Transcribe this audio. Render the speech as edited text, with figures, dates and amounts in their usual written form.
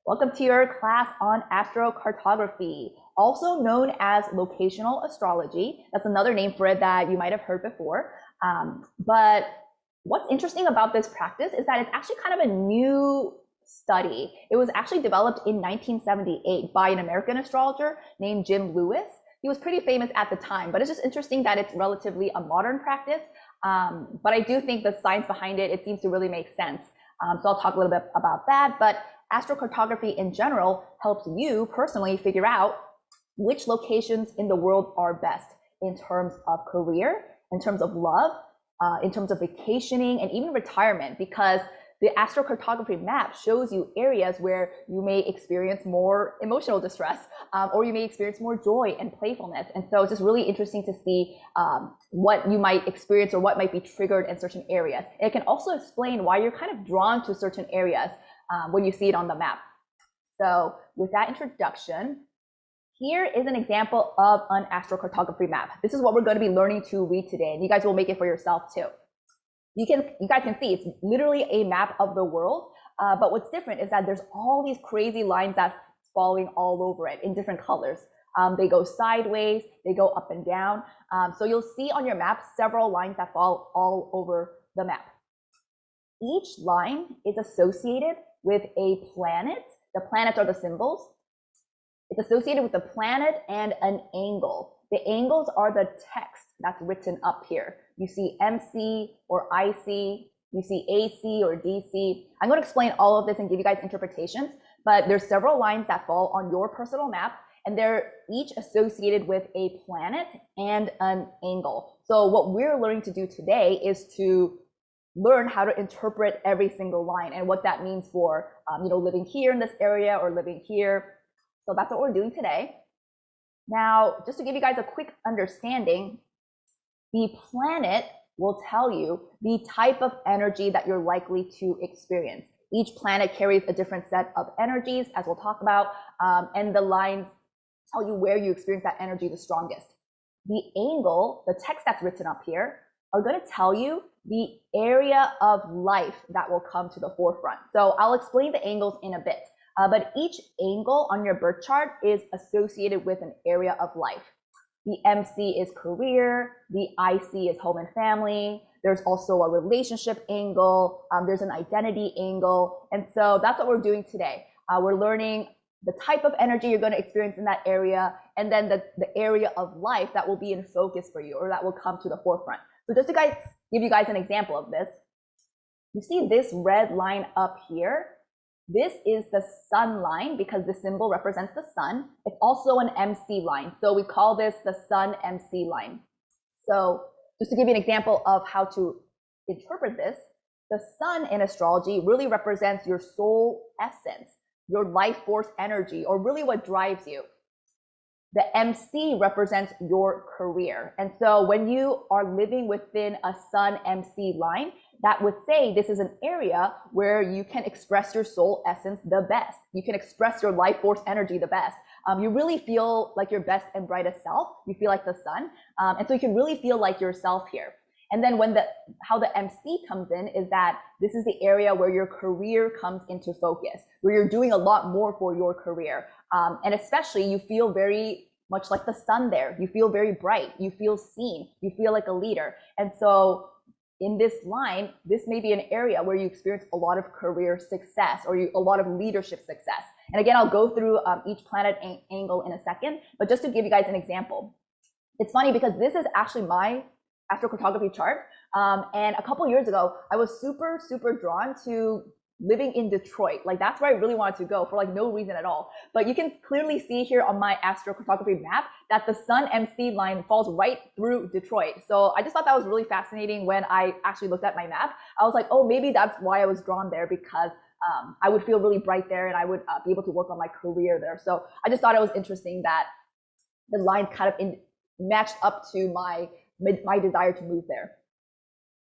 Welcome to your class on astrocartography, also known as locational astrology. That's another name for it that you might have heard before. But what's interesting about this practice is that it's actually kind of a new study. It was actually developed in 1978 by an American astrologer named Jim Lewis. He was pretty famous at the time, but it's just interesting that it's relatively a modern practice. But I do think the science behind it seems to really make sense. So I'll talk a little bit about that. But astrocartography in general helps you personally figure out which locations in the world are best in terms of career, in terms of love, in terms of vacationing, and even retirement, because the astrocartography map shows you areas where you may experience more emotional distress, or you may experience more joy and playfulness. And so it's just really interesting to see what you might experience or what might be triggered in certain areas. And it can also explain why you're kind of drawn to certain areas when you see it on the map. So with that introduction, here is an example of an astrocartography map. This is what we're going to be learning to read today, and you guys will make it for yourself too. You guys can see it's literally a map of the world, but what's different is that there's all these crazy lines that's falling all over it in different colors. They go sideways, they go up and down. So you'll see on your map several lines that fall all over the map. Each line is associated with a planet. The planets are the symbols. It's associated with the planet and an angle. The angles are the text that's written up here. You see MC or IC, you see AC or DC. I'm going to explain all of this and give you guys interpretations, but there's several lines that fall on your personal map, and they're each associated with a planet and an angle. So what we're learning to do today is to learn how to interpret every single line and what that means for living here in this area or living here. So that's what we're doing today. Now, just to give you guys a quick understanding, the planet will tell you the type of energy that you're likely to experience. Each planet carries a different set of energies, as we'll talk about, and the lines tell you where you experience that energy the strongest. The angle, the text that's written up here, are going to tell you the area of life that will come to the forefront. So I'll explain the angles in a bit. But each angle on your birth chart is associated with an area of life. The MC is career, the IC is home and family. There's also a relationship angle. There's an identity angle. And so that's what we're doing today. We're learning the type of energy you're going to experience in that area, and then the area of life that will be in focus for you or that will come to the forefront. So just to give you guys an example of this, you see this red line up here. This is the sun line because the symbol represents the sun. It's also an MC line. So we call this the sun MC line. So just to give you an example of how to interpret this, the sun in astrology really represents your soul essence, your life force energy, or really what drives you. The MC represents your career. And so when you are living within a sun MC line, that would say this is an area where you can express your soul essence the best. You can express your life force energy the best. You really feel like your best and brightest self. You feel like the sun. And so you can really feel like yourself here. And then how the MC comes in is that this is the area where your career comes into focus, where you're doing a lot more for your career. And especially you feel very much like the sun there. You feel very bright. You feel seen. You feel like a leader. And so in this line, this may be an area where you experience a lot of career success or a lot of leadership success. And again, I'll go through each planet angle in a second, but just to give you guys an example. It's funny because this is actually my astrocartography chart. And a couple years ago, I was super, super drawn to living in Detroit. Like that's where I really wanted to go for like no reason at all. But you can clearly see here on my astrocartography map that the sun MC line falls right through Detroit. So I just thought that was really fascinating when I actually looked at my map. I was like, oh, maybe that's why I was drawn there, because I would feel really bright there and I would be able to work on my career there. So I just thought it was interesting that the lines kind of matched up to my desire to move there.